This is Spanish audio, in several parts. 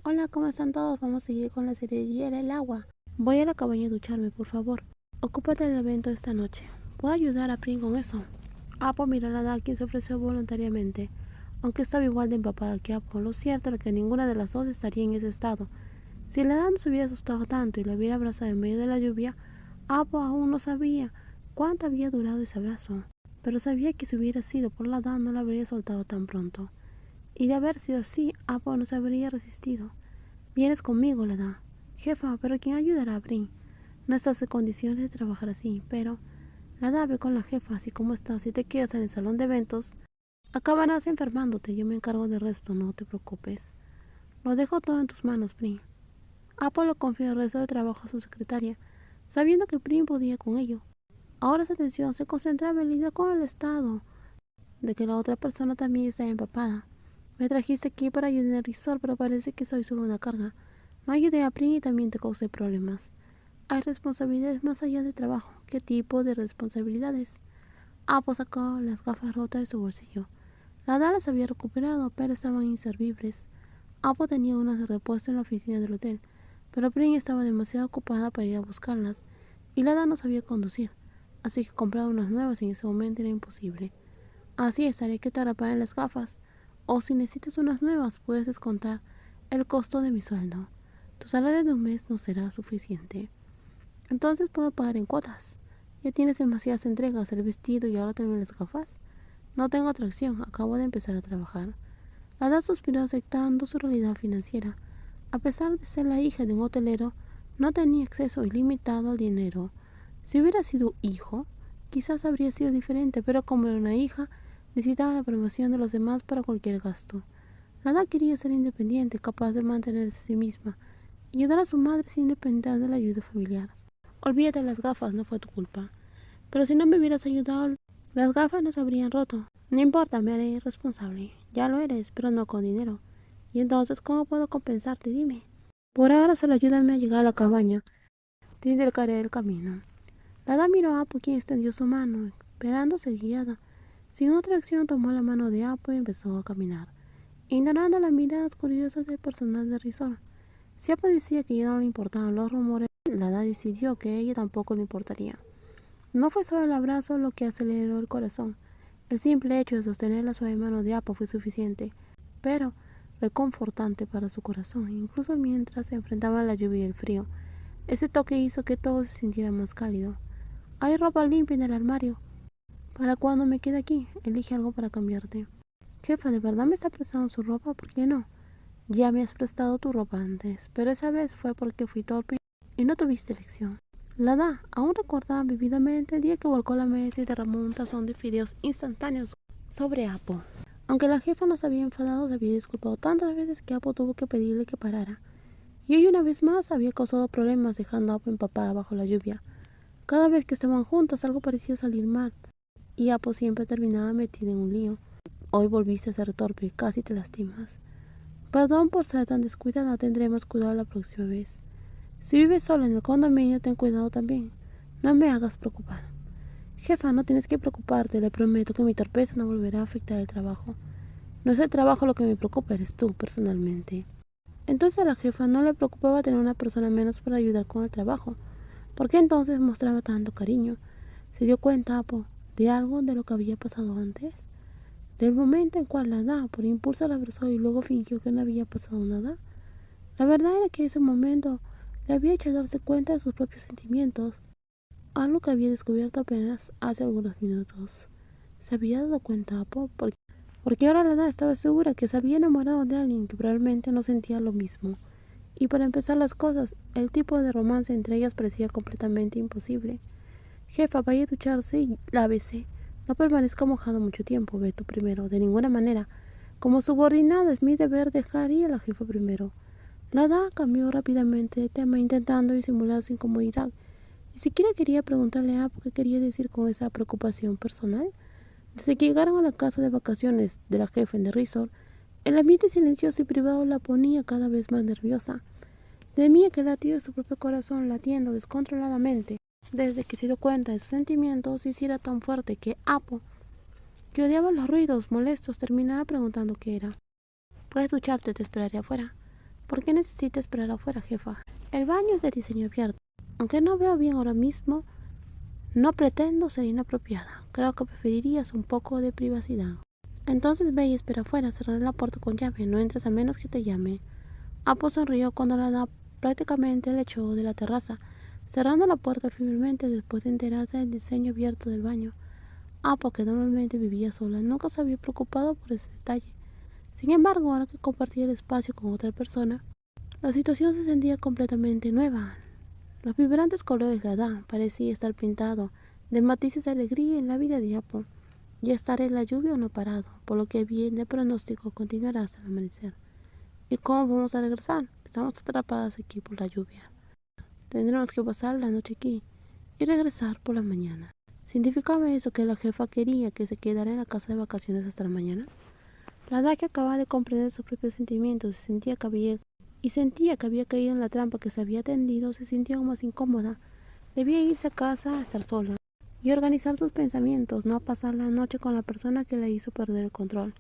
Hola, ¿cómo están todos? Vamos a seguir con la serie de Hiela el agua. Voy a la cabaña a ducharme, por favor. Ocúpate del evento esta noche. ¿Puedo ayudar a Prim con eso? Apo miró a la Hada, quien se ofreció voluntariamente. Aunque estaba igual de empapada que Apo, lo cierto era que ninguna de las dos estaría en ese estado. Si la Hada no se hubiera asustado tanto y la hubiera abrazado en medio de la lluvia, Apo aún no sabía cuánto había durado ese abrazo. Pero sabía que si hubiera sido por la Hada no la habría soltado tan pronto. Y de haber sido así, Apo no se habría resistido. Vienes conmigo, la da. Jefa, pero ¿quién ayudará a Brin? No estás en condiciones de trabajar así, pero... La da, ve con la jefa, así como estás. Si te quedas en el salón de eventos, acabarás enfermándote. Yo me encargo del resto, no te preocupes. Lo dejo todo en tus manos, Brin. Apolo confió el resto del trabajo a su secretaria, sabiendo que Brin podía con ello. Ahora su atención se concentraba en lidiar con el estado de que la otra persona también está empapada. Me trajiste aquí para ayudar en el resort, pero parece que soy solo una carga. No ayudé a Pri y también te causé problemas. Hay responsabilidades más allá del trabajo. ¿Qué tipo de responsabilidades? Apo sacó las gafas rotas de su bolsillo. La Hada las había recuperado, pero estaban inservibles. Apo tenía unas de repuesto en la oficina del hotel, pero Pri estaba demasiado ocupada para ir a buscarlas, y la Hada no sabía conducir, así que comprar unas nuevas en ese momento era imposible. Así es, haré que te reparen las gafas. O si necesitas unas nuevas, puedes descontar el costo de mi sueldo. Tu salario de un mes no será suficiente. Entonces puedo pagar en cuotas. Ya tienes demasiadas entregas, el vestido y ahora también las gafas. No tengo otra opción, acabo de empezar a trabajar. La Hada suspiró aceptando su realidad financiera. A pesar de ser la hija de un hotelero, no tenía acceso ilimitado al dinero. Si hubiera sido hijo, quizás habría sido diferente, pero como era una hija, necesitaba la aprobación de los demás para cualquier gasto. La Hada quería ser independiente, capaz de mantenerse a sí misma, y ayudar a su madre sin depender de la ayuda familiar. Olvídate de las gafas, no fue tu culpa. Pero si no me hubieras ayudado, las gafas no se habrían roto. No importa, me haré responsable. Ya lo eres, pero no con dinero. ¿Y entonces cómo puedo compensarte? Dime. Por ahora solo ayúdame a llegar a la cabaña. Te indicaré el camino. La Hada miró a Apo, quien extendió su mano, esperando ser guiada. Sin otra acción, tomó la mano de Apo y empezó a caminar, ignorando las miradas curiosas del personal del resort. Si Apo decía que ya no le importaban los rumores, la Hada decidió que a ella tampoco le importaría. No fue solo el abrazo lo que aceleró el corazón. El simple hecho de sostener la suave mano de Apo fue suficiente, pero reconfortante para su corazón, incluso mientras se enfrentaban la lluvia y el frío. Ese toque hizo que todo se sintiera más cálido. Hay ropa limpia en el armario. Para cuando me quede aquí, elige algo para cambiarte. Jefa, ¿de verdad me está prestando su ropa? ¿Por qué no? Ya me has prestado tu ropa antes, pero esa vez fue porque fui torpe y no tuviste elección. La Hada aún recordaba vividamente el día que volcó la mesa y derramó un tazón de fideos instantáneos sobre Apo. Aunque la jefa no se había enfadado, se había disculpado tantas veces que Apo tuvo que pedirle que parara. Y hoy una vez más había causado problemas dejando a Apo empapada bajo la lluvia. Cada vez que estaban juntas algo parecía salir mal, y Apo siempre terminaba metida en un lío. Hoy volviste a ser torpe, casi te lastimas. Perdón por ser tan descuidada, tendré más cuidado la próxima vez. Si vives sola en el condominio, ten cuidado también. No me hagas preocupar. Jefa, no tienes que preocuparte, le prometo que mi torpeza no volverá a afectar el trabajo. No es el trabajo lo que me preocupa, eres tú, personalmente. Entonces a la jefa no le preocupaba tener una persona menos para ayudar con el trabajo. ¿Por qué entonces mostraba tanto cariño? ¿Se dio cuenta, Apo, de algo de lo que había pasado antes? Del momento en cual la Hada por impulso la abrazó y luego fingió que no había pasado nada. La verdad era que ese momento le había hecho darse cuenta de sus propios sentimientos, algo que había descubierto apenas hace algunos minutos. Se había dado cuenta Apo porque ahora la Hada estaba segura que se había enamorado de alguien que probablemente no sentía lo mismo. Y para empezar las cosas, el tipo de romance entre ellas parecía completamente imposible. Jefa, vaya a ducharse y lávese. No permanezca mojado mucho tiempo, ve tú primero. De ninguna manera. Como subordinado es mi deber dejar ir a la jefa primero. La Hada cambió rápidamente de tema, intentando disimular su incomodidad. Ni siquiera quería preguntarle a Apo qué quería decir con esa preocupación personal. Desde que llegaron a la casa de vacaciones de la jefa en el resort, el ambiente silencioso y privado la ponía cada vez más nerviosa. Temía que el latido de su propio corazón, latiendo descontroladamente, desde que se dio cuenta de sus sentimientos, se hiciera tan fuerte que Apo, que odiaba los ruidos molestos, terminaba preguntando qué era. Puedes ducharte, te esperaré afuera. ¿Por qué necesita esperar afuera, jefa? El baño es de diseño abierto. Aunque no veo bien ahora mismo, no pretendo ser inapropiada. Creo que preferirías un poco de privacidad. Entonces ve y espera afuera, cerrar la puerta con llave. No entres a menos que te llame. Apo sonrió cuando la hada prácticamente le echó de la terraza, cerrando la puerta firmemente después de enterarse del diseño abierto del baño. Apo, que normalmente vivía sola, nunca se había preocupado por ese detalle. Sin embargo, ahora que compartía el espacio con otra persona, la situación se sentía completamente nueva. Los vibrantes colores de la hada parecía estar pintado de matices de alegría en la vida de Apo. Ya estará la lluvia o no parado, por lo que bien de pronóstico continuará hasta el amanecer. ¿Y cómo vamos a regresar? Estamos atrapadas aquí por la lluvia. Tendremos que pasar la noche aquí y regresar por la mañana. ¿Significaba eso que la jefa quería que se quedara en la casa de vacaciones hasta la mañana? La hada, que acababa de comprender sus propios sentimientos y sentía que había caído en la trampa que se había tendido, se sintió aún más incómoda. Debía irse a casa a estar sola y organizar sus pensamientos, no pasar la noche con la persona que la hizo perder el control.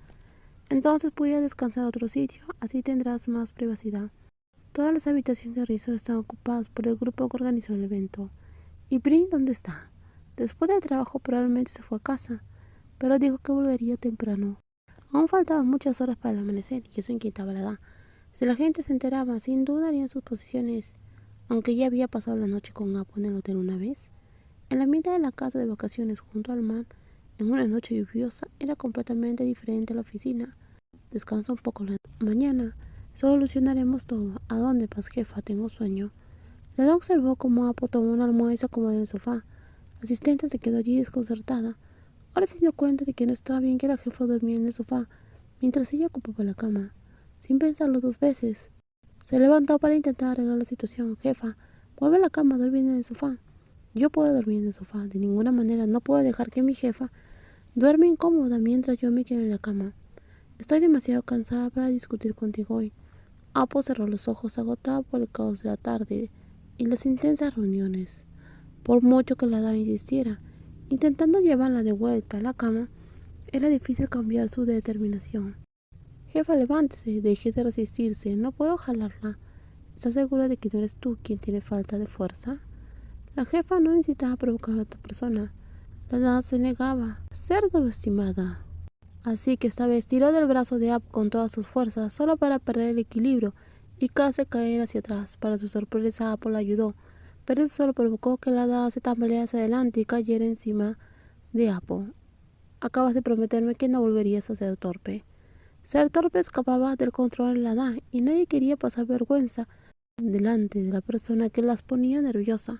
Entonces pudiera descansar a otro sitio, así tendrás más privacidad. Todas las habitaciones de resort están ocupadas por el grupo que organizó el evento. ¿Y Prin dónde está? Después del trabajo probablemente se fue a casa, pero dijo que volvería temprano. Aún faltaban muchas horas para el amanecer y eso inquietaba a la hada. Si la gente se enteraba, sin duda harían sus posiciones, aunque ya había pasado la noche con Apo en el hotel una vez. El ambiente de la casa de vacaciones junto al mar, en una noche lluviosa, era completamente diferente a la oficina. Descansa un poco la mañana. Solucionaremos todo. ¿A dónde vas, jefa? Tengo sueño. La hada observó cómo Apo tomó una almohada y se acomodó en el sofá. La asistente se quedó allí desconcertada. Ahora se dio cuenta de que no estaba bien que la jefa durmiera en el sofá, mientras ella ocupaba la cama. Sin pensarlo dos veces, se levantó para intentar arreglar la situación. Jefa, vuelve a la cama, dormir en el sofá. Yo puedo dormir en el sofá. De ninguna manera no puedo dejar que mi jefa duerme incómoda mientras yo me quedo en la cama. Estoy demasiado cansada para discutir contigo hoy. Apo cerró los ojos, agotado por el caos de la tarde y las intensas reuniones. Por mucho que la hada insistiera, intentando llevarla de vuelta a la cama, era difícil cambiar su determinación. Jefa, levántese, deje de resistirse, no puedo jalarla. ¿Estás segura de que no eres tú quien tiene falta de fuerza? La jefa no necesitaba provocar a otra persona. La hada se negaba a ser subestimada. Así que esta vez tiró del brazo de Apo con todas sus fuerzas, solo para perder el equilibrio y casi caer hacia atrás. Para su sorpresa, Apo la ayudó, pero eso solo provocó que la hada se tambaleara hacia adelante y cayera encima de Apo. Acabas de prometerme que no volverías a ser torpe. Ser torpe escapaba del control de la hada y nadie quería pasar vergüenza delante de la persona que las ponía nerviosas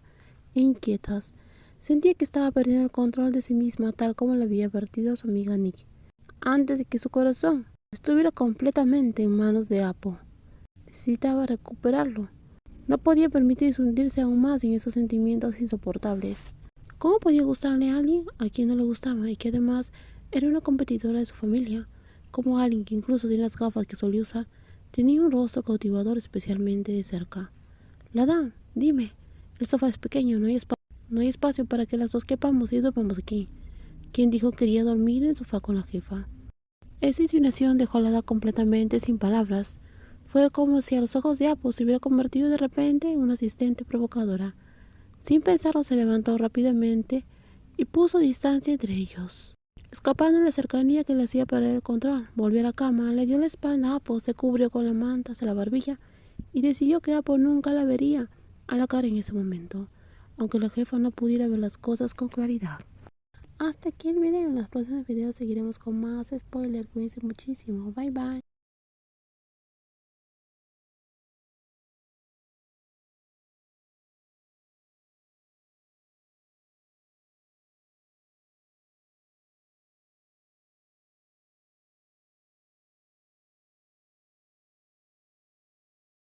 e inquietas. Sentía que estaba perdiendo el control de sí misma, tal como le había advertido su amiga Nick, antes de que su corazón estuviera completamente en manos de Apo. Necesitaba recuperarlo. No podía permitirse hundirse aún más en esos sentimientos insoportables. ¿Cómo podía gustarle a alguien a quien no le gustaba y que además era una competidora de su familia? Como alguien que incluso sin las gafas que solía usar, tenía un rostro cautivador especialmente de cerca. La hada, dime, el sofá es pequeño, no hay espacio para que las dos quepamos y dormamos aquí. ¿Quién dijo que quería dormir en el sofá con la jefa? Esa insinuación dejó a la hada completamente sin palabras. Fue como si a los ojos de Apo se hubiera convertido de repente en una asistente provocadora. Sin pensarlo, se levantó rápidamente y puso distancia entre ellos, escapando de la cercanía que le hacía perder el control. Volvió a la cama, le dio la espalda a Apo, se cubrió con la manta hasta la barbilla y decidió que Apo nunca la vería a la cara en ese momento, aunque la jefa no pudiera ver las cosas con claridad. Hasta aquí el video. En los próximos videos seguiremos con más spoilers. Cuídense muchísimo. Bye bye.